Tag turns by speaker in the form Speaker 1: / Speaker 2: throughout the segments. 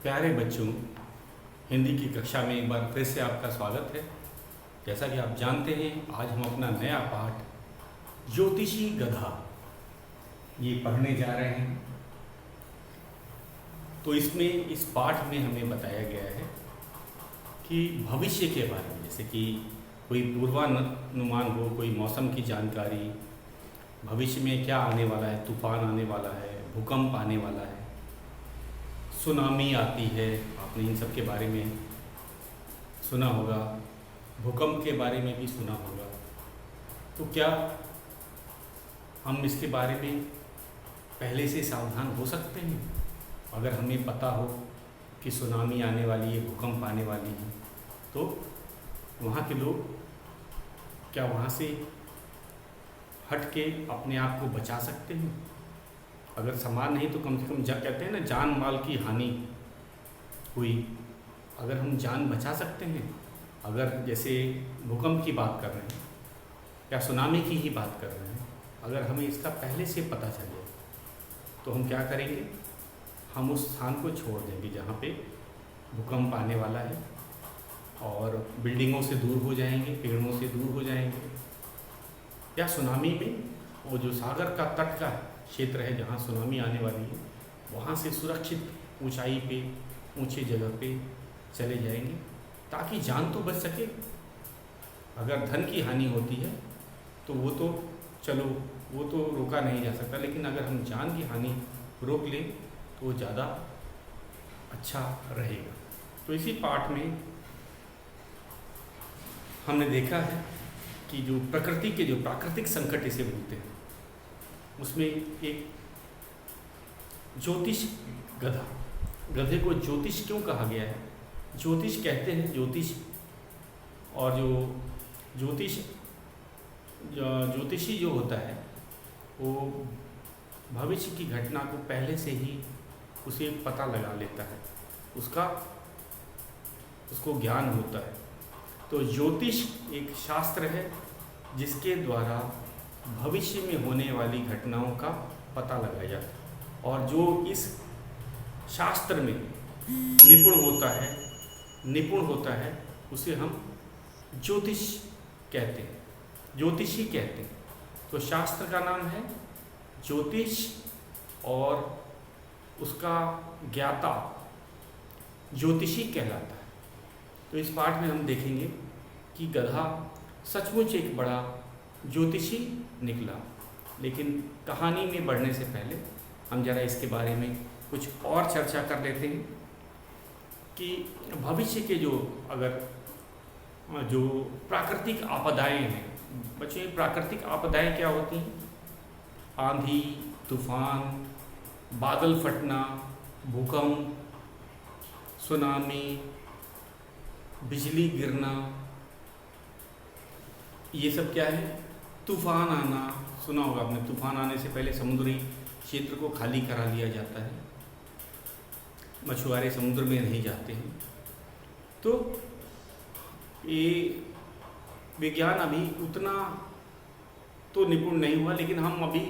Speaker 1: प्यारे बच्चों, हिंदी की कक्षा में एक बार फिर से आपका स्वागत है। जैसा कि आप जानते हैं, आज हम अपना नया पाठ ज्योतिषी गधा ये पढ़ने जा रहे हैं। तो इस पाठ में हमें बताया गया है कि भविष्य के बारे में, जैसे कि कोई पूर्वानुमान हो, कोई मौसम की जानकारी, भविष्य में क्या आने वाला है, तूफान आने वाला है, भूकंप आने वाला है, सुनामी आती है, आपने इन सब के बारे में सुना होगा, भूकंप के बारे में भी सुना होगा। तो क्या हम इसके बारे में पहले से सावधान हो सकते हैं? अगर हमें पता हो कि सुनामी आने वाली है, भूकंप आने वाली है, तो वहाँ के लोग क्या वहाँ से हट के अपने आप को बचा सकते हैं? अगर सामान नहीं तो कम से कम कहते हैं ना, जान माल की हानि हुई, अगर हम जान बचा सकते हैं, अगर जैसे भूकंप की बात कर रहे हैं या सुनामी की ही बात कर रहे हैं, अगर हमें इसका पहले से पता चले तो हम क्या करेंगे? हम उस स्थान को छोड़ देंगे जहाँ पे भूकंप आने वाला है, और बिल्डिंगों से दूर हो जाएंगे, पेड़ों से दूर हो जाएंगे। या सुनामी में वो जो सागर का तट का क्षेत्र है जहाँ सुनामी आने वाली है, वहाँ से सुरक्षित ऊंचाई पे, ऊंचे जगह पे चले जाएंगे, ताकि जान तो बच सके। अगर धन की हानि होती है तो वो तो चलो, वो तो रोका नहीं जा सकता, लेकिन अगर हम जान की हानि रोक लें तो वो ज़्यादा अच्छा रहेगा। तो इसी पाठ में हमने देखा है कि जो प्रकृति के, जो प्राकृतिक संकट इसे बोलते हैं, उसमें एक ज्योतिष गधा, गधे को ज्योतिष क्यों कहा गया है? ज्योतिष कहते हैं, ज्योतिष और जो ज्योतिषी जो होता है वो भविष्य की घटना को पहले से ही उसे पता लगा लेता है, उसको ज्ञान होता है। तो ज्योतिष एक शास्त्र है जिसके द्वारा भविष्य में होने वाली घटनाओं का पता लगाया जाता है, और जो इस शास्त्र में निपुण होता है उसे हम ज्योतिष कहते हैं, ज्योतिषी कहते हैं। तो शास्त्र का नाम है ज्योतिष, और उसका ज्ञाता ज्योतिषी कहलाता है। तो इस पाठ में हम देखेंगे कि गधा सचमुच एक बड़ा ज्योतिषी निकला। लेकिन कहानी में बढ़ने से पहले हम जरा इसके बारे में कुछ और चर्चा कर लेते हैं कि भविष्य के जो प्राकृतिक आपदाएं हैं, बच्चों, प्राकृतिक आपदाएं क्या होती हैं? आंधी, तूफान, बादल फटना, भूकंप, सुनामी, बिजली गिरना, ये सब क्या है? तूफान आना। सुना होगा आपने, तूफान आने से पहले समुद्री क्षेत्र को खाली करा लिया जाता है, मछुआरे समुद्र में नहीं जाते हैं। तो ये विज्ञान अभी उतना तो निपुण नहीं हुआ, लेकिन हम अभी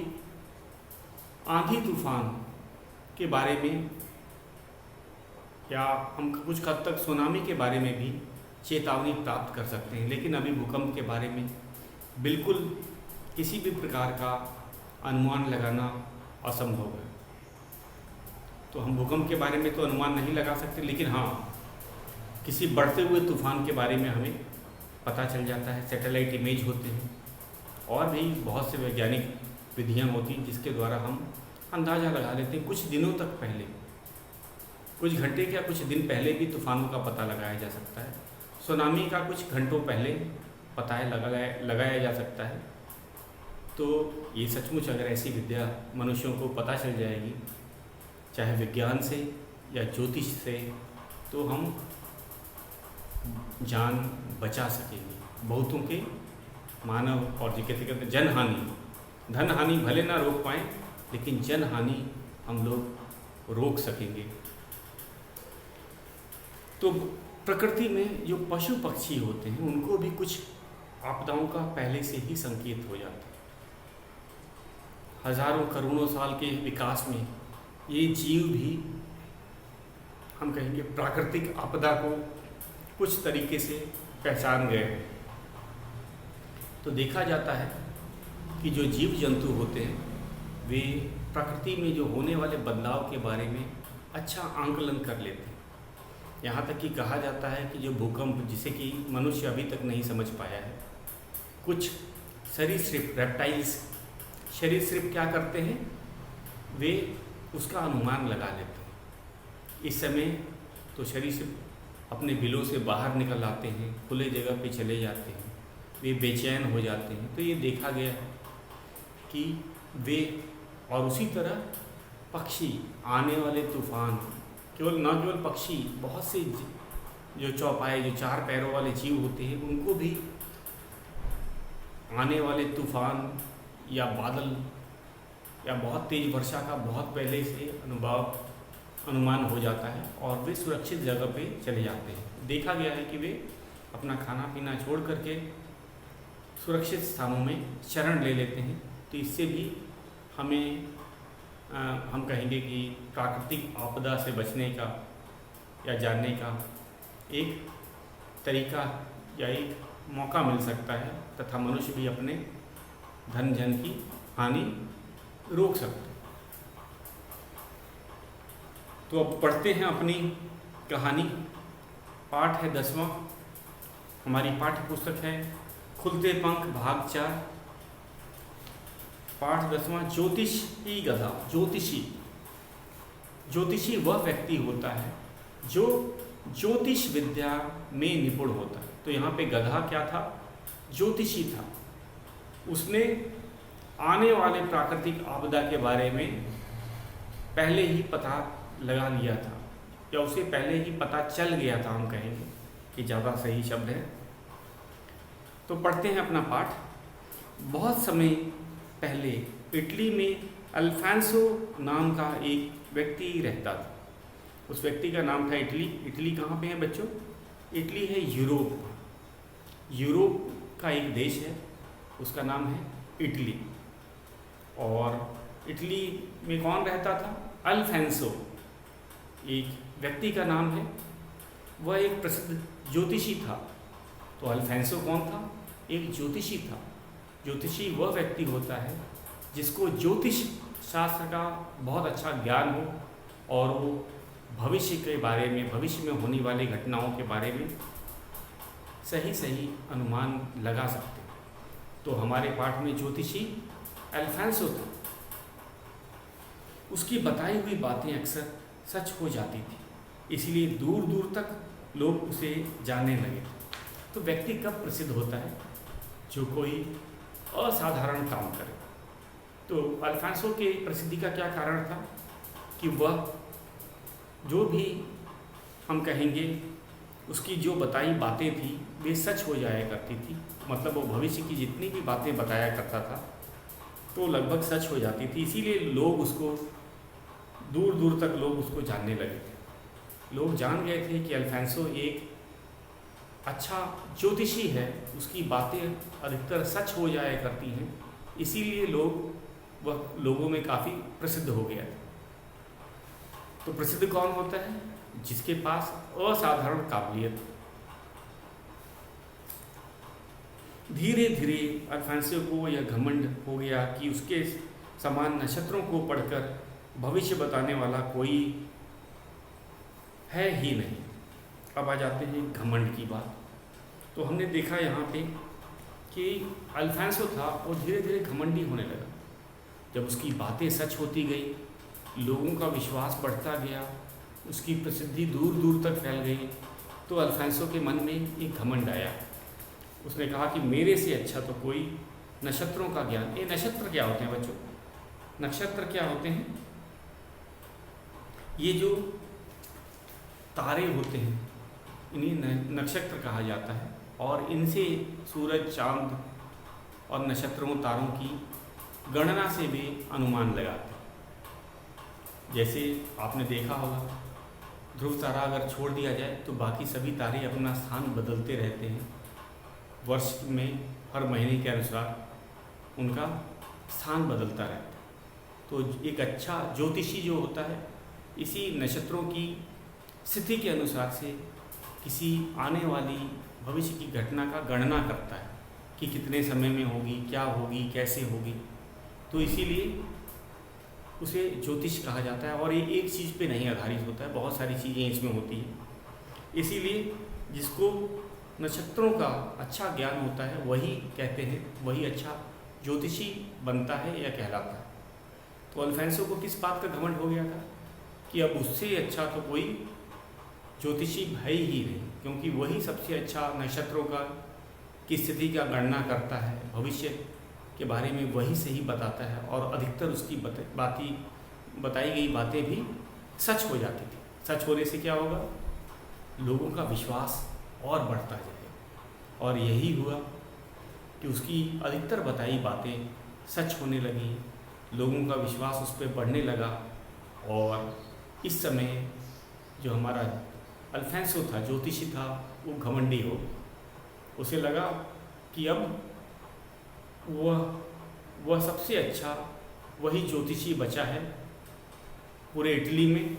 Speaker 1: आंधी तूफान के बारे में, या हम कुछ हद तक सुनामी के बारे में भी चेतावनी प्राप्त कर सकते हैं। लेकिन अभी भूकंप के बारे में बिल्कुल किसी भी प्रकार का अनुमान लगाना असंभव है। तो हम भूकंप के बारे में तो अनुमान नहीं लगा सकते, लेकिन हाँ, किसी बढ़ते हुए तूफान के बारे में हमें पता चल जाता है। सैटेलाइट इमेज होते हैं, और भी बहुत से वैज्ञानिक विधियाँ होती हैं जिसके द्वारा हम अंदाज़ा लगा लेते हैं। कुछ दिनों तक पहले, कुछ घंटे या कुछ दिन पहले भी तूफानों का पता लगाया जा सकता है। सुनामी का कुछ घंटों पहले पता लगाया जा सकता है। तो ये सचमुच अगर ऐसी विद्या मनुष्यों को पता चल जाएगी, चाहे विज्ञान से या ज्योतिष से, तो हम जान बचा सकेंगे। बहुतों के मानव और जो कहते जनहानि, धन हानि भले ना रोक पाएँ, लेकिन जन हानि हम लोग रोक सकेंगे। तो प्रकृति में जो पशु पक्षी होते हैं उनको भी कुछ आपदाओं का पहले से ही संकेत हो जाता है। हजारों करोड़ों साल के विकास में ये जीव भी हम कहेंगे प्राकृतिक आपदा को कुछ तरीके से पहचान गए हैं। तो देखा जाता है कि जो जीव जंतु होते हैं वे प्रकृति में जो होने वाले बदलाव के बारे में अच्छा आंकलन कर लेते हैं। यहाँ तक कि कहा जाता है कि जो भूकंप, जिसे कि मनुष्य अभी तक नहीं समझ पाया है, कुछ सरीसृप रेप्टाइल्स सरीसृप क्या करते हैं, वे उसका अनुमान लगा लेते हैं। इस समय तो सरीसृप अपने बिलों से बाहर निकल आते हैं, खुले जगह पे चले जाते हैं, वे बेचैन हो जाते हैं। तो ये देखा गया है कि वे, और उसी तरह पक्षी, आने वाले तूफान, न केवल पक्षी, बहुत से जो चौपाए, जो चार पैरों वाले जीव होते हैं, उनको भी आने वाले तूफान या बादल या बहुत तेज वर्षा का बहुत पहले से अनुमान हो जाता है और वे सुरक्षित जगह पे चले जाते हैं। देखा गया है कि वे अपना खाना पीना छोड़ करके सुरक्षित स्थानों में शरण ले लेते हैं। तो इससे भी हमें हम कहेंगे कि प्राकृतिक आपदा से बचने का या जानने का एक तरीका या एक मौका मिल सकता है, तथा मनुष्य भी अपने धन जन की हानि रोक सकते हैं। तो अब पढ़ते हैं अपनी कहानी। पाठ है 10वां। हमारी पाठ्य पुस्तक है खुलते पंख भाग 4। पाठ 10वां, ज्योतिषी गधा। ज्योतिषी वह व्यक्ति होता है जो ज्योतिष विद्या में निपुण होता है। तो यहाँ पे गधा क्या था, ज्योतिषी था। उसने आने वाले प्राकृतिक आपदा के बारे में पहले ही पता लगा लिया था, या उसे पहले ही पता चल गया था, हम कहेंगे कि ज़्यादा सही शब्द है। तो पढ़ते हैं अपना पाठ। बहुत समय पहले इटली में अल्फांसो नाम का एक व्यक्ति रहता था। उस व्यक्ति का नाम था इटली। इटली कहाँ पे है बच्चों? इटली है यूरोप का एक देश है, उसका नाम है इटली। और इटली में कौन रहता था? अल्फांसो, एक व्यक्ति का नाम है। वह एक प्रसिद्ध ज्योतिषी था। तो अल्फांसो कौन था? एक ज्योतिषी था। ज्योतिषी वह व्यक्ति होता है जिसको ज्योतिष शास्त्र का बहुत अच्छा ज्ञान हो और वो भविष्य के बारे में, भविष्य में होने वाली घटनाओं के बारे में सही अनुमान लगा सकते। तो हमारे पाठ में ज्योतिषी अल्फांसो था। उसकी बताई हुई बातें अक्सर सच हो जाती थी, इसलिए दूर दूर तक लोग उसे जानने लगे। तो व्यक्ति कब प्रसिद्ध होता है? जो कोई असाधारण काम करे। तो अल्फांसो के प्रसिद्धि का क्या कारण था कि वह जो भी हम कहेंगे उसकी जो बताई बातें थी वे सच हो जाया करती थी। मतलब वो भविष्य की जितनी भी बातें बताया करता था तो लगभग सच हो जाती थी। इसीलिए लोग उसको, दूर दूर तक लोग उसको जानने लगे थे। लोग जान गए थे कि अल्फांसो एक अच्छा ज्योतिषी है, उसकी बातें अधिकतर सच हो जाया करती हैं। इसीलिए वह लोगों में काफ़ी प्रसिद्ध हो गया था। तो प्रसिद्ध कौन होता है? जिसके पास असाधारण काबिलियत। धीरे धीरे अल्फांसो को यह घमंड हो गया कि उसके समान नक्षत्रों को पढ़कर भविष्य बताने वाला कोई है ही नहीं। अब आ जाते हैं घमंड की बात। तो हमने देखा यहाँ पे कि अल्फांसो था और धीरे धीरे घमंडी होने लगा। जब उसकी बातें सच होती गई, लोगों का विश्वास बढ़ता गया, उसकी प्रसिद्धि दूर दूर तक फैल गई, तो अल्फांसो के मन में एक घमंड आया। उसने कहा कि मेरे से अच्छा तो कोई नक्षत्रों का ज्ञान। ये नक्षत्र क्या होते हैं बच्चों? नक्षत्र क्या होते हैं? ये जो तारे होते हैं इन्हीं नक्षत्र कहा जाता है। और इनसे सूरज, चांद और नक्षत्रों, तारों की गणना से भी अनुमान लगाते हैं। जैसे आपने देखा होगा, ध्रुव तारा अगर छोड़ दिया जाए तो बाकी सभी तारे अपना स्थान बदलते रहते हैं। वर्ष में हर महीने के अनुसार उनका स्थान बदलता रहता है। तो एक अच्छा ज्योतिषी जो होता है इसी नक्षत्रों की स्थिति के अनुसार से किसी आने वाली भविष्य की घटना का गणना करता है कि कितने समय में होगी, क्या होगी, कैसे होगी। तो इसीलिए उसे ज्योतिष कहा जाता है। और ये एक चीज़ पे नहीं आधारित होता है, बहुत सारी चीज़ें इसमें होती हैं। इसीलिए जिसको नक्षत्रों का अच्छा ज्ञान होता है वही कहते हैं, वही अच्छा ज्योतिषी बनता है या कहलाता है। तो अल्फांसो को किस बात का घमंड हो गया था कि अब उससे अच्छा तो कोई ज्योतिषी है ही नहीं, क्योंकि वही सबसे अच्छा नक्षत्रों का की स्थिति का गणना करता है, भविष्य के बारे में वही सही बताता है। और अधिकतर उसकी बताई गई बातें भी सच हो जाती थी। सच होने से क्या होगा, लोगों का विश्वास और बढ़ता जाएगा। और यही हुआ कि उसकी अधिकतर बताई बातें सच होने लगी, लोगों का विश्वास उस पर बढ़ने लगा। और इस समय जो हमारा अल्फांसो था, ज्योतिषी था, वो घमंडी हो गया। उसे लगा कि अब वह सबसे अच्छा वही ज्योतिषी बचा है पूरे इटली में।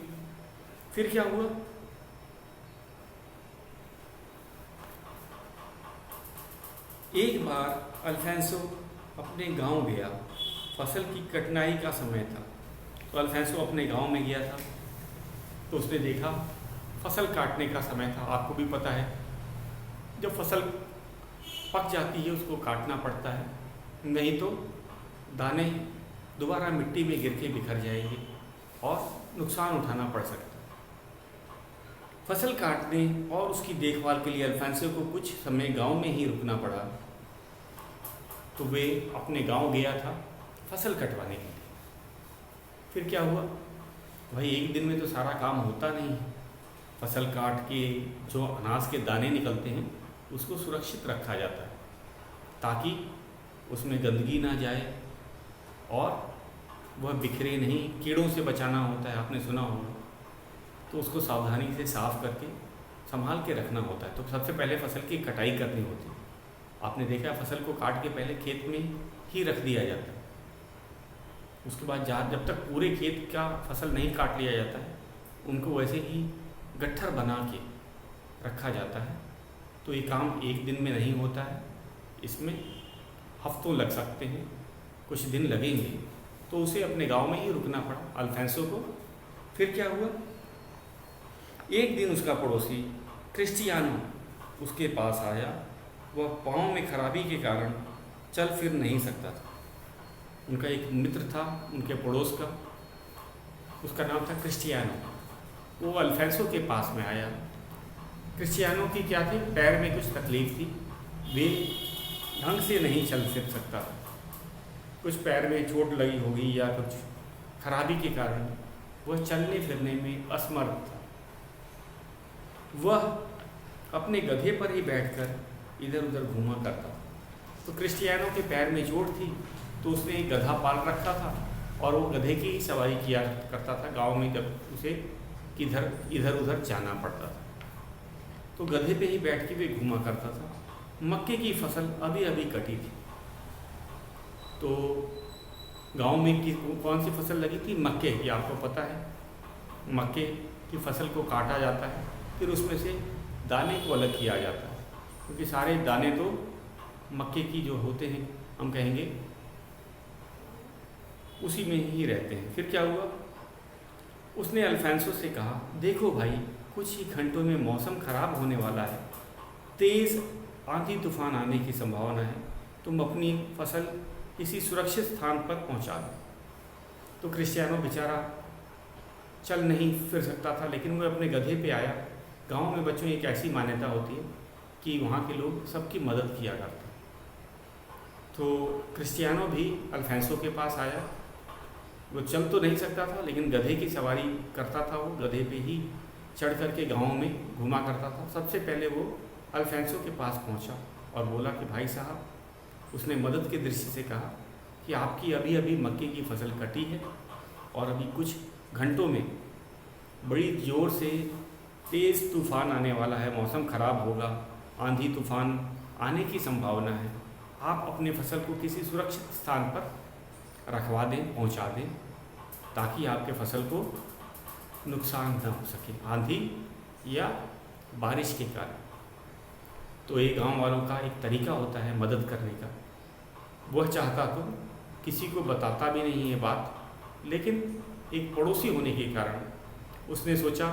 Speaker 1: फिर क्या हुआ, एक बार अल्फांसो अपने गांव गया, फसल की कटनाई का समय था। तो अल्फांसो अपने गांव में गया था, तो उसने देखा फसल काटने का समय था। आपको भी पता है जब फसल पक जाती है उसको काटना पड़ता है, नहीं तो दाने दोबारा मिट्टी में गिर के बिखर जाएंगे और नुकसान उठाना पड़ सकता है। फसल काटने और उसकी देखभाल के लिए अल्फांसो को कुछ समय गांव में ही रुकना पड़ा। तो वे अपने गांव गया था फसल कटवाने के लिए। फिर क्या हुआ, भाई एक दिन में तो सारा काम होता नहीं है। फसल काट के जो अनाज के दाने निकलते हैं उसको सुरक्षित रखा जाता है ताकि उसमें गंदगी ना जाए और वह बिखरे नहीं। कीड़ों से बचाना होता है, आपने सुना होगा। तो उसको सावधानी से साफ करके संभाल के रखना होता है। तो सबसे पहले फसल की कटाई करनी होती है। आपने देखा फसल को काट के पहले खेत में ही रख दिया जाता है। उसके बाद जब तक पूरे खेत का फसल नहीं काट लिया जाता है उनको वैसे ही गट्ठर बना के रखा जाता है। तो ये काम एक दिन में नहीं होता है, इसमें हफ्तों लग सकते हैं, कुछ दिन लगेंगे। तो उसे अपने गांव में ही रुकना पड़ा अल्फांसो को। फिर क्या हुआ, एक दिन उसका पड़ोसी क्रिस्टियानो उसके पास आया। वह पाँव में खराबी के कारण चल फिर नहीं सकता था। उनका एक मित्र था उनके पड़ोस का, उसका नाम था क्रिस्टियानो। वो अल्फांसो के पास में आया। क्रिस्टियानो की क्या थी, पैर में कुछ तकलीफ थी, वे ढंग से नहीं चल फिर सकता था। कुछ पैर में चोट लगी होगी या कुछ खराबी के कारण वह चलने फिरने में असमर्थ था। वह अपने गधे पर ही बैठकर इधर उधर घूमा करता था। तो क्रिस्टियानो के पैर में चोट थी तो उसने एक गधा पाल रखा था और वो गधे की सवारी किया करता था गांव में, जब उसे इधर उधर जाना पड़ता था। तो गधे पे ही बैठ के वे घूमा करता था। मक्के की फसल अभी अभी कटी थी। तो गांव में कौन सी फसल लगी थी, मक्के की। आपको पता है मक्के की फसल को काटा जाता है, फिर उसमें से दाने को अलग किया जाता है, क्योंकि सारे दाने तो मक्के की जो होते हैं हम कहेंगे उसी में ही रहते हैं। फिर क्या हुआ, उसने अल्फांसो से कहा, देखो भाई कुछ ही घंटों में मौसम खराब होने वाला है, तेज़ आंधी तूफान आने की संभावना है, तुम अपनी फसल किसी सुरक्षित स्थान पर पहुंचा दो। तो क्रिस्टियानो बेचारा चल नहीं फिर सकता था, लेकिन वह अपने गधे पे आया। गांव में बच्चों एक ऐसी मान्यता होती है कि वहाँ के लोग सबकी मदद किया करते हैं। तो क्रिस्टियानो भी अल्फांसो के पास आया। वो चल तो नहीं सकता था, लेकिन गधे की सवारी करता था। वो गधे पे ही चढ़ करके गाँव में घुमा करता था। सबसे पहले वो अल्फांसो के पास पहुंचा और बोला कि भाई साहब, उसने मदद की दृष्टि से कहा कि आपकी अभी अभी मक्के की फसल कटी है और अभी कुछ घंटों में बड़ी ज़ोर से तेज़ तूफान आने वाला है, मौसम ख़राब होगा, आंधी तूफान आने की संभावना है। आप अपने फसल को किसी सुरक्षित स्थान पर रखवा दें, पहुंचा दें, ताकि आपके फसल को नुकसान न हो सके, आंधी या बारिश के कारण। तो ये गांव वालों का एक तरीका होता है मदद करने का। वह चाहता तो किसी को बताता भी नहीं ये बात, लेकिन एक पड़ोसी होने के कारण उसने सोचा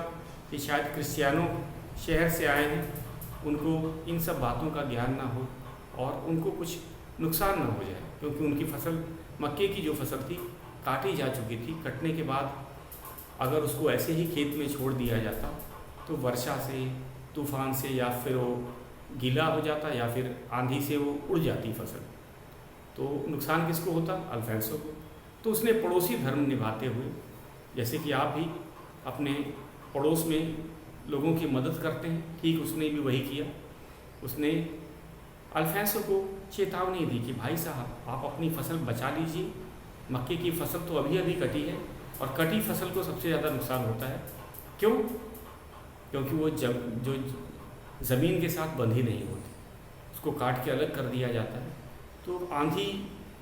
Speaker 1: कि शायद क्रिश्चियनों शहर से आए हैं, उनको इन सब बातों का ज्ञान ना हो और उनको कुछ नुकसान ना हो जाए, क्योंकि उनकी फसल, मक्के की जो फसल थी, काटी जा चुकी थी। कटने के बाद अगर उसको ऐसे ही खेत में छोड़ दिया जाता तो वर्षा से, तूफान से, या फिर वो गीला हो जाता या फिर आंधी से वो उड़ जाती फसल। तो नुकसान किसको होता? अल्फांसो को। तो उसने पड़ोसी धर्म निभाते हुए, जैसे कि आप भी अपने पड़ोस में लोगों की मदद करते हैं, ठीक उसने भी वही किया। उसने अल्फांसो को चेतावनी दी कि भाई साहब, आप अपनी फसल बचा लीजिए। मक्के की फसल तो अभी अभी कटी है और कटी फसल को सबसे ज़्यादा नुकसान होता है। क्यों? क्योंकि वो जो ज़मीन के साथ बंधी नहीं होती, उसको काट के अलग कर दिया जाता है। तो आंधी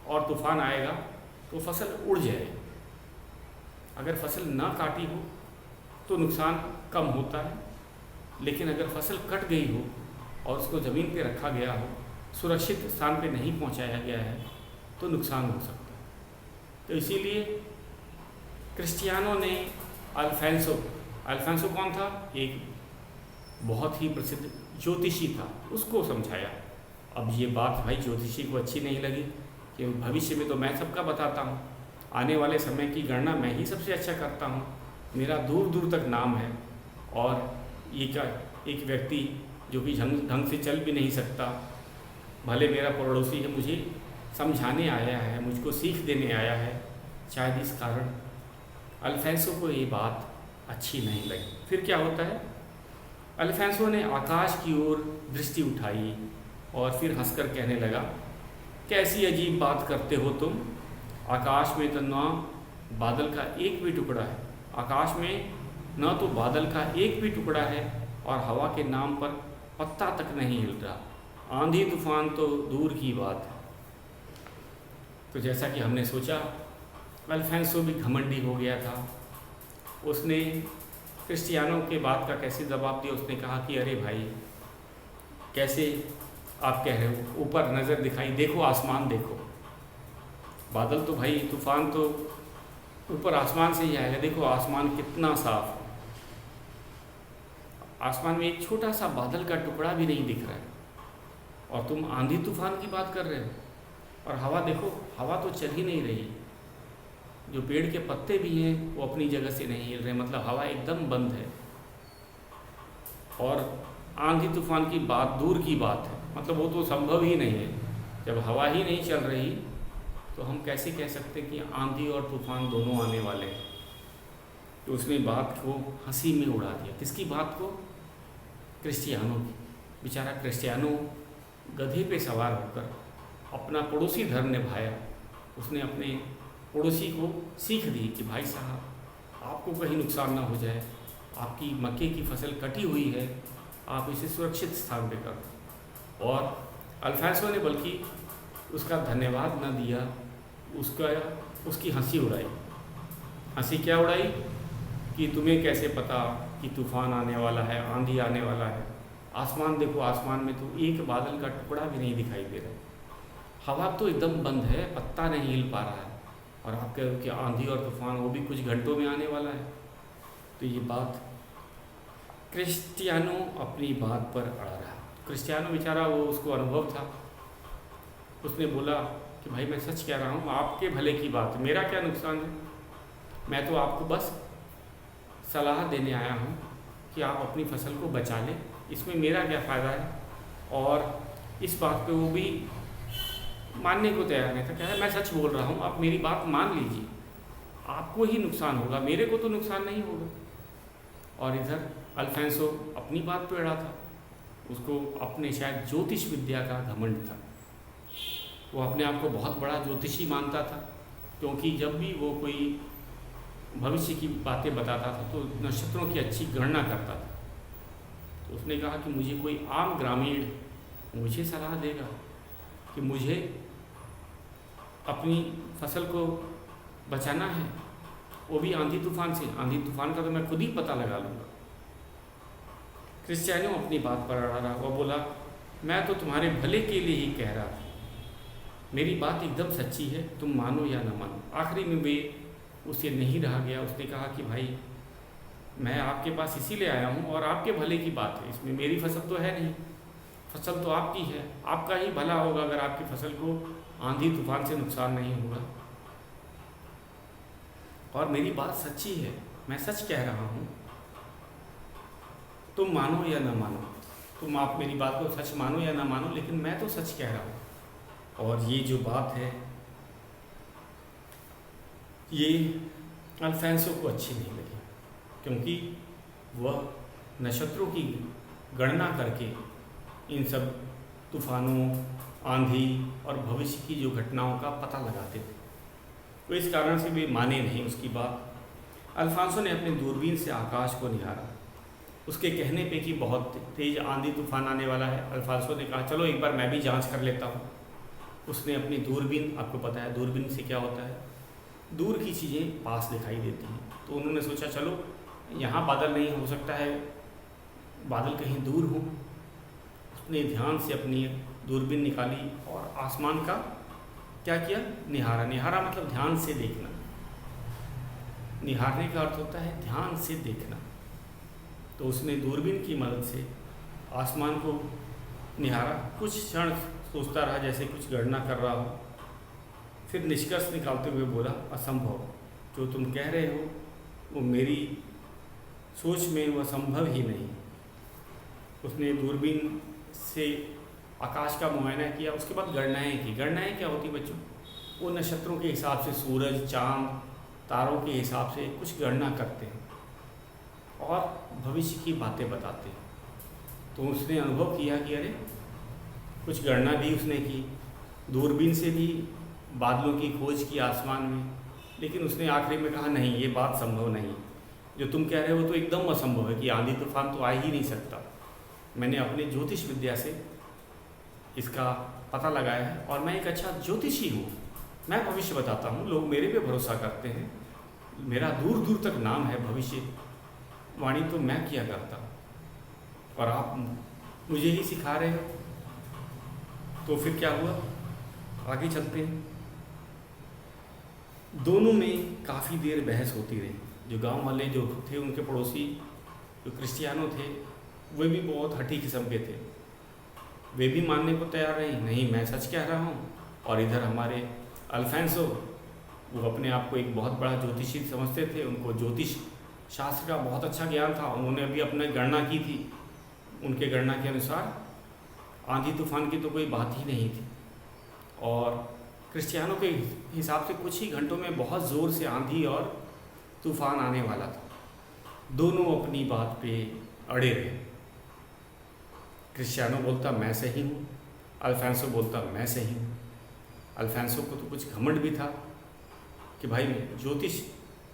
Speaker 1: और तूफान आएगा तो फसल उड़ जाएगी। अगर फसल ना काटी हो तो नुकसान कम होता है, लेकिन अगर फसल कट गई हो और उसको ज़मीन पे रखा गया हो, सुरक्षित स्थान पे नहीं पहुंचाया गया है, तो नुकसान हो सकता है। तो इसीलिए क्रिश्चियनों ने अल्फांसो कौन था? एक बहुत ही प्रसिद्ध ज्योतिषी था, उसको समझाया। अब ये बात भाई ज्योतिषी को अच्छी नहीं लगी कि भविष्य में तो मैं सबका बताता हूँ, आने वाले समय की गणना मैं ही सबसे अच्छा करता हूँ, मेरा दूर दूर तक नाम है, और ये क्या, एक व्यक्ति जो कि ढंग से चल भी नहीं सकता, भले मेरा पड़ोसी है, मुझे समझाने आया है, मुझको सीख देने आया है। शायद इस कारण अल्फांसो को ये बात अच्छी नहीं लगी। फिर क्या होता है? अल्फांसो ने आकाश की ओर दृष्टि उठाई और फिर हंसकर कहने लगा, कैसी अजीब बात करते हो तुम। आकाश में तो ना बादल का एक भी टुकड़ा है, आकाश में न तो बादल का एक भी टुकड़ा है और हवा के नाम पर पत्ता तक नहीं हिल रहा। आंधी तूफान तो दूर की बात है। तो जैसा कि हमने सोचा, अल्फांसो भी घमंडी हो गया था। उसने क्रिश्चियनों के बात का कैसे जवाब दिया? उसने कहा कि अरे भाई, कैसे आप कह रहे हो, ऊपर नज़र दिखाई, देखो आसमान देखो, बादल तो भाई, तूफान तो ऊपर आसमान से ही आएगा, देखो आसमान कितना साफ है, आसमान में एक छोटा सा बादल का टुकड़ा भी नहीं दिख रहा है, और तुम आंधी तूफान की बात कर रहे हो। और हवा देखो, हवा तो चल ही नहीं रही, जो पेड़ के पत्ते भी हैं वो अपनी जगह से नहीं हिल रहे, मतलब हवा एकदम बंद है। और आंधी तूफान की बात दूर की बात है, मतलब वो तो संभव ही नहीं है। जब हवा ही नहीं चल रही तो हम कैसे कह सकते कि आंधी और तूफान दोनों आने वाले हैं। तो उसने बात को हंसी में उड़ा दिया। किसकी बात को? क्रिश्चियनों की। बेचारा क्रिश्चियनों गधे पे सवार होकर अपना पड़ोसी धर्म निभाया। उसने अपने पड़ोसी को सीख दी कि भाई साहब, आपको कहीं नुकसान ना हो जाए, आपकी मक्के की फसल कटी हुई है, आप इसे सुरक्षित स्थान पे करो। और अल्फांसो ने बल्कि उसका धन्यवाद न दिया, उसकी हंसी उड़ाई। हंसी क्या उड़ाई कि तुम्हें कैसे पता कि तूफान आने वाला है, आंधी आने वाला है, आसमान देखो, आसमान में तो एक बादल का टुकड़ा भी नहीं दिखाई दे रहा, हवा तो एकदम बंद है, पत्ता नहीं हिल पा रहा है, और आप कह रहे हो कि आंधी और तूफान वो भी कुछ घंटों में आने वाला है। तो ये बात, क्रिश्चियनो अपनी बात पर अड़ा रहा। क्रिश्चियनो बेचारा, वो उसको अनुभव था, उसने बोला कि भाई मैं सच कह रहा हूँ, आपके भले की बात है, मेरा क्या नुकसान है, मैं तो आपको बस सलाह देने आया हूँ कि आप अपनी फसल को बचा लें, इसमें मेरा क्या फ़ायदा है। और इस बात पे वो भी मानने को तैयार नहीं था। कह रहा मैं सच बोल रहा हूँ, आप मेरी बात मान लीजिए, आपको ही नुकसान होगा, मेरे को तो नुकसान नहीं होगा। और इधर अल्फांसो अपनी बात पे अड़ा था, उसको अपने शायद ज्योतिष विद्या का घमंड था। वो अपने आप को बहुत बड़ा ज्योतिषी मानता था, क्योंकि जब भी वो कोई भविष्य की बातें बताता था तो नक्षत्रों की अच्छी गणना करता था। तो उसने कहा कि मुझे कोई आम ग्रामीण मुझे सलाह देगा कि मुझे अपनी फसल को बचाना है, वो भी आंधी तूफान से। आंधी तूफान का तो मैं खुद ही पता लगा लूँगा। क्रिस्टियानो अपनी बात पर अड़ा रहा। वो बोला, मैं तो तुम्हारे भले के लिए ही कह रहा था, मेरी बात एकदम सच्ची है, तुम मानो या ना मानो। आखिरी में वे उसे नहीं रहा गया। उसने कहा कि भाई मैं आपके पास इसीलिए आया हूँ और आपके भले की बात है, इसमें मेरी फसल तो है नहीं, फसल तो आपकी है, आपका ही भला होगा अगर आपकी फसल को आंधी तूफान से नुकसान नहीं होगा। और मेरी बात सच्ची है, मैं सच कह रहा हूँ, तुम मानो या ना मानो, तुम आप मेरी बात को सच मानो या ना मानो, लेकिन मैं तो सच कह रहा हूँ। और ये जो बात है ये अल्फांसो को अच्छी नहीं लगी, क्योंकि वह नक्षत्रों की गणना करके इन सब तूफानों, आंधी और भविष्य की जो घटनाओं का पता लगाते थे। तो इस कारण से वे माने नहीं उसकी बात। अल्फांसो ने अपनी दूरबीन से आकाश को निहारा। उसके कहने पे कि बहुत तेज आंधी तूफान आने वाला है, अल्फांसो ने कहा चलो एक बार मैं भी जांच कर लेता हूँ। उसने अपनी दूरबीन, आपको पता है दूरबीन से क्या होता है, दूर की चीज़ें पास दिखाई देती हैं, तो उन्होंने सोचा चलो यहाँ बादल नहीं, हो सकता है बादल कहीं दूर हो। उसने ध्यान से अपनी दूरबीन निकाली और आसमान का क्या किया, निहारा। निहारा मतलब ध्यान से देखना। निहारने का अर्थ होता है ध्यान से देखना। तो उसने दूरबीन की मदद से आसमान को निहारा। कुछ क्षण सोचता रहा जैसे कुछ गणना कर रहा हो, फिर निष्कर्ष निकालते हुए बोला, असंभव, जो तुम कह रहे हो वो मेरी सोच में वह संभव ही नहीं। उसने दूरबीन से आकाश का मुआयना किया, उसके बाद गणनाएं की। गणनाएं क्या होती बच्चों, वो नक्षत्रों के हिसाब से, सूरज, चांद, तारों के हिसाब से कुछ गणना करते हैं और भविष्य की बातें बताते हैं। तो उसने अनुभव किया कि अरे कुछ गणना भी उसने की, दूरबीन से भी बादलों की खोज की आसमान में, लेकिन उसने आखिरी में कहा नहीं, ये बात संभव नहीं, जो तुम कह रहे हो तो एकदम असंभव है कि आंधी तूफान तो आ ही नहीं सकता। मैंने अपने ज्योतिष विद्या से इसका पता लगाया है और मैं एक अच्छा ज्योतिषी हूँ, मैं भविष्य बताता हूँ, लोग मेरे पे भरोसा करते हैं, मेरा दूर दूर तक नाम है, भविष्य वाणी तो मैं किया करता हूँ और आप मुझे ही सिखा रहे हो। तो फिर क्या हुआ, आगे चलते हैं। दोनों में काफ़ी देर बहस होती रही। जो गांव वाले जो थे, उनके पड़ोसी जो क्रिस्टियानो थे, वे भी बहुत हठी किस्म के थे, वे भी मानने को तैयार नहीं मैं सच कह रहा हूँ। और इधर हमारे अल्फांसो, वो अपने आप को एक बहुत बड़ा ज्योतिषी समझते थे, उनको ज्योतिष शास्त्र का बहुत अच्छा ज्ञान था, उन्होंने अभी अपने गणना की थी, उनके गणना के अनुसार आंधी तूफान की तो कोई बात ही नहीं थी। और क्रिस्टियानो के हिसाब से कुछ ही घंटों में बहुत ज़ोर से आंधी और तूफान आने वाला था। दोनों अपनी बात पे अड़े रहे। क्रिस्टियानो बोलता मैं सही हूँ, अल्फांसो बोलता मैं सही हूँ। अल्फांसो को तो कुछ घमंड भी था कि भाई ज्योतिष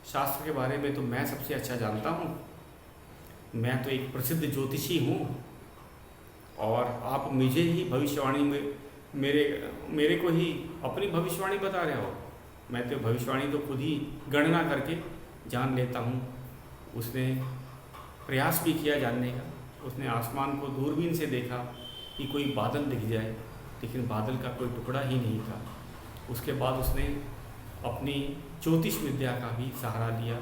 Speaker 1: शास्त्र के बारे में तो मैं सबसे अच्छा जानता हूँ, मैं तो एक प्रसिद्ध ज्योतिषी हूँ और आप मुझे ही भविष्यवाणी में मेरे को ही अपनी भविष्यवाणी बता रहे हो। मैं तो भविष्यवाणी तो खुद ही गणना करके जान लेता हूँ। उसने प्रयास भी किया जानने का, उसने आसमान को दूरबीन से देखा कि कोई बादल दिख जाए, लेकिन बादल का कोई टुकड़ा ही नहीं था। उसके बाद उसने अपनी ज्योतिष विद्या का भी सहारा लिया,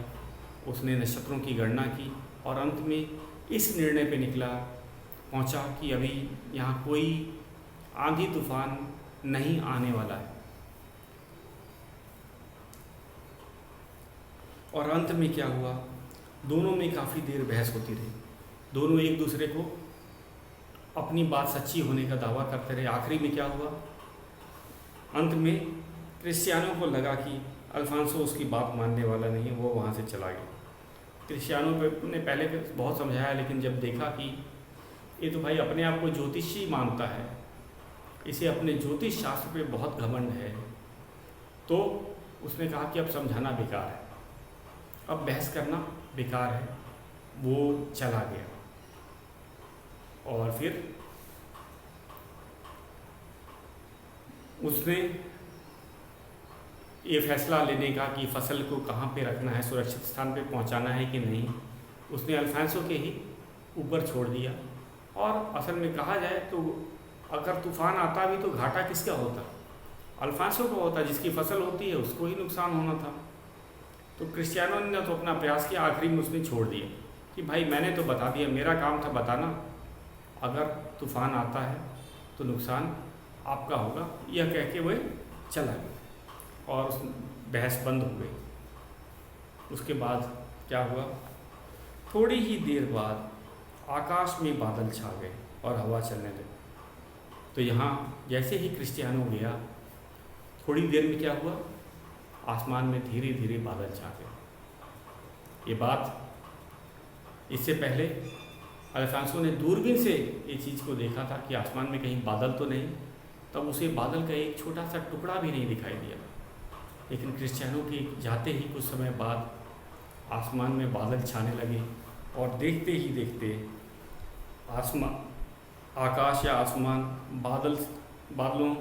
Speaker 1: उसने नक्षत्रों की गणना की और अंत में इस निर्णय पे पहुंचा कि अभी यहाँ कोई आंधी तूफान नहीं आने वाला है। और अंत में क्या हुआ, दोनों में काफ़ी देर बहस होती रही। दोनों एक दूसरे को अपनी बात सच्ची होने का दावा करते रहे। आखिरी में क्या हुआ, अंत में क्रिस्टियानो को लगा कि अल्फांसो उसकी बात मानने वाला नहीं है, वो वहाँ से चला गया। क्रिस्टियानो ने पहले बहुत समझाया, लेकिन जब देखा कि ये तो भाई अपने आप को ज्योतिषी मानता है, इसे अपने ज्योतिष शास्त्र पे बहुत घमंड है, तो उसने कहा कि अब समझाना बेकार है, अब बहस करना बेकार है। वो चला गया और फिर उसने ये फैसला लेने का कि फसल को कहाँ पे रखना है, सुरक्षित स्थान पे पहुँचाना है कि नहीं, उसने अल्फांसो के ही ऊपर छोड़ दिया। और असल में कहा जाए तो अगर तूफान आता भी तो घाटा किसका होता? अल्फांसो को होता, जिसकी फसल होती है उसको ही नुकसान होना था। तो क्रिस्टियानो ने तो अपना प्रयास किया, आखिरी में उसने छोड़ दिया कि भाई मैंने तो बता दिया, मेरा काम था बताना, अगर तूफान आता है तो नुकसान आपका होगा, यह कह के वह चला गया और उस बहस बंद हो गई। उसके बाद क्या हुआ, थोड़ी ही देर बाद आकाश में बादल छा गए और हवा चलने लगी। तो यहाँ जैसे ही क्रिस्टियानो गया, थोड़ी देर में क्या हुआ, आसमान में धीरे धीरे बादल छा गए। ये बात, इससे पहले अल्फांसो ने दूरबीन से ये चीज़ को देखा था कि आसमान में कहीं बादल तो नहीं, तब उसे बादल का एक छोटा सा टुकड़ा भी नहीं दिखाई दिया। लेकिन क्रिस्टियानो के जाते ही कुछ समय बाद आसमान में बादल छाने लगे और देखते ही देखते आकाश या आसमान बादलों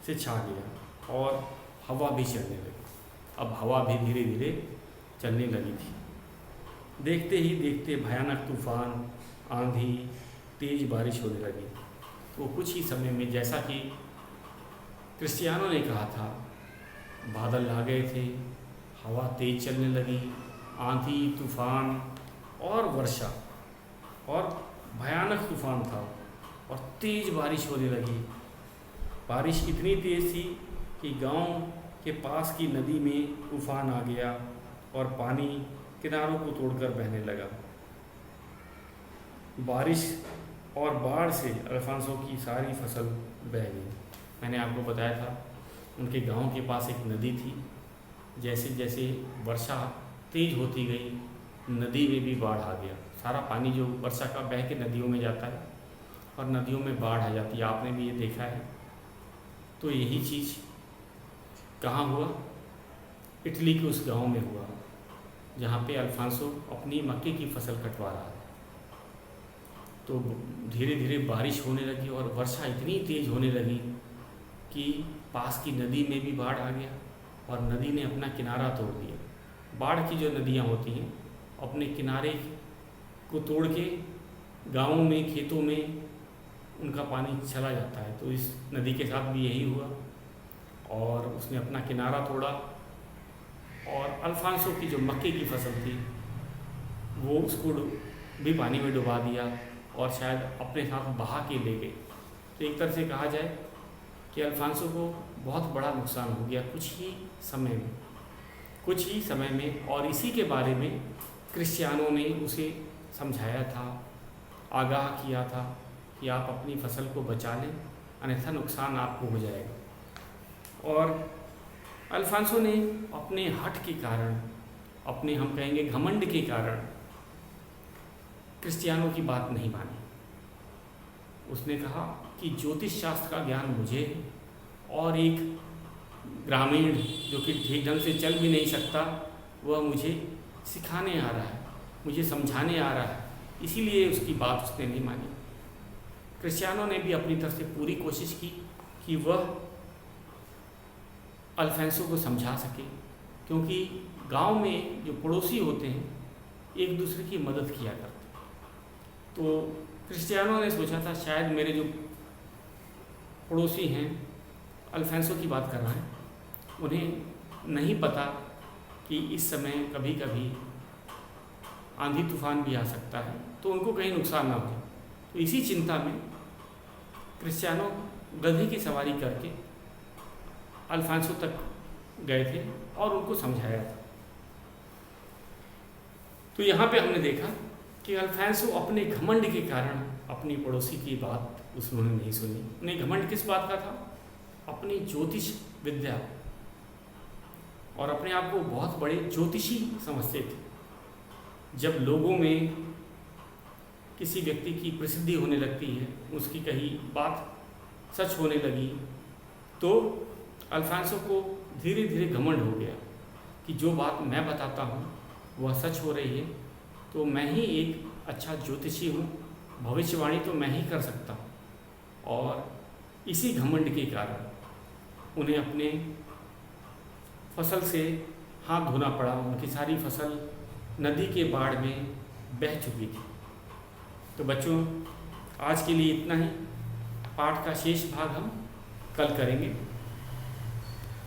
Speaker 1: से छा गया और हवा भी चलने लगी। अब हवा भी धीरे धीरे चलने लगी थी। देखते ही देखते भयानक तूफान, आंधी, तेज बारिश होने लगी। तो कुछ ही समय में, जैसा कि क्रिस्टियानो ने कहा था, बादल आ गए थे, हवा तेज चलने लगी, आंधी, तूफान और वर्षा और भयानक तूफान था और तेज बारिश होने लगी। बारिश इतनी तेज थी कि गांव के पास की नदी में तूफान आ गया और पानी किनारों को तोड़कर बहने लगा। बारिश और बाढ़ से अल्फांसो की सारी फसल बह गई। मैंने आपको बताया था उनके गांव के पास एक नदी थी। जैसे जैसे वर्षा तेज होती गई, नदी में भी बाढ़ आ गया। सारा पानी जो वर्षा का बह के नदियों में जाता है और नदियों में बाढ़ आ जाती है, आपने भी ये देखा है। तो यही चीज़ कहाँ हुआ, इटली के उस गांव में हुआ जहाँ पे अल्फांसो अपनी मक्के की फसल कटवा रहा है। तो धीरे धीरे बारिश होने लगी और वर्षा इतनी तेज़ होने लगी कि पास की नदी में भी बाढ़ आ गया और नदी ने अपना किनारा तोड़ दिया। बाढ़ की जो नदियाँ होती हैं अपने किनारे को तोड़ के गाँवों में, खेतों में उनका पानी चला जाता है। तो इस नदी के साथ भी यही हुआ और उसने अपना किनारा तोड़ा और अल्फांसो की जो मक्के की फसल थी वो उसको भी पानी में डुबा दिया और शायद अपने साथ बहा के ले गए। तो एक तरह से कहा जाए कि अल्फांसो को बहुत बड़ा नुकसान हो गया कुछ ही समय में। और इसी के बारे में क्रिस्टियानो ने उसे समझाया था, आगाह किया था कि आप अपनी फसल को बचा लें, अन्यथा नुकसान आपको हो जाएगा। और अल्फांसो ने अपने हठ के कारण, अपने हम कहेंगे घमंड के कारण क्रिस्टियानो की बात नहीं मानी। उसने कहा कि ज्योतिष शास्त्र का ज्ञान मुझे है और एक ग्रामीण जो कि ठीक ढंग से चल भी नहीं सकता, वह मुझे सिखाने आ रहा है, मुझे समझाने आ रहा है, इसीलिए उसकी बात उसने नहीं मानी। क्रिस्टियानो ने भी अपनी तरफ से पूरी कोशिश की कि वह अल्फांसो को समझा सके, क्योंकि गांव में जो पड़ोसी होते हैं एक दूसरे की मदद किया करते। तो क्रिस्टियानो ने सोचा था शायद मेरे जो पड़ोसी हैं अल्फांसो की बात कर रहे हैं, उन्हें नहीं पता कि इस समय कभी कभी आंधी तूफान भी आ सकता है, तो उनको कहीं नुकसान ना हो। तो इसी चिंता में क्रिस्टियानो गधे की सवारी करके अल्फांसो तक गए थे और उनको समझाया था। तो यहाँ पे हमने देखा कि अल्फांसो अपने घमंड के कारण अपनी पड़ोसी की बात उसने नहीं सुनी। उन्हें घमंड किस बात का था? अपनी ज्योतिष विद्या और अपने आप को बहुत बड़े ज्योतिषी समझते थे। जब लोगों में किसी व्यक्ति की प्रसिद्धि होने लगती है, उसकी कही बात सच होने लगी, तो अल्फांसो को धीरे धीरे घमंड हो गया कि जो बात मैं बताता हूँ वह सच हो रही है, तो मैं ही एक अच्छा ज्योतिषी हूँ, भविष्यवाणी तो मैं ही कर सकता हूँ। और इसी घमंड के कारण उन्हें अपने फसल से हाथ धोना पड़ा, उनकी सारी फसल नदी के बाढ़ में बह चुकी थी। तो बच्चों, आज के लिए इतना ही। पाठ का शेष भाग हम कल करेंगे।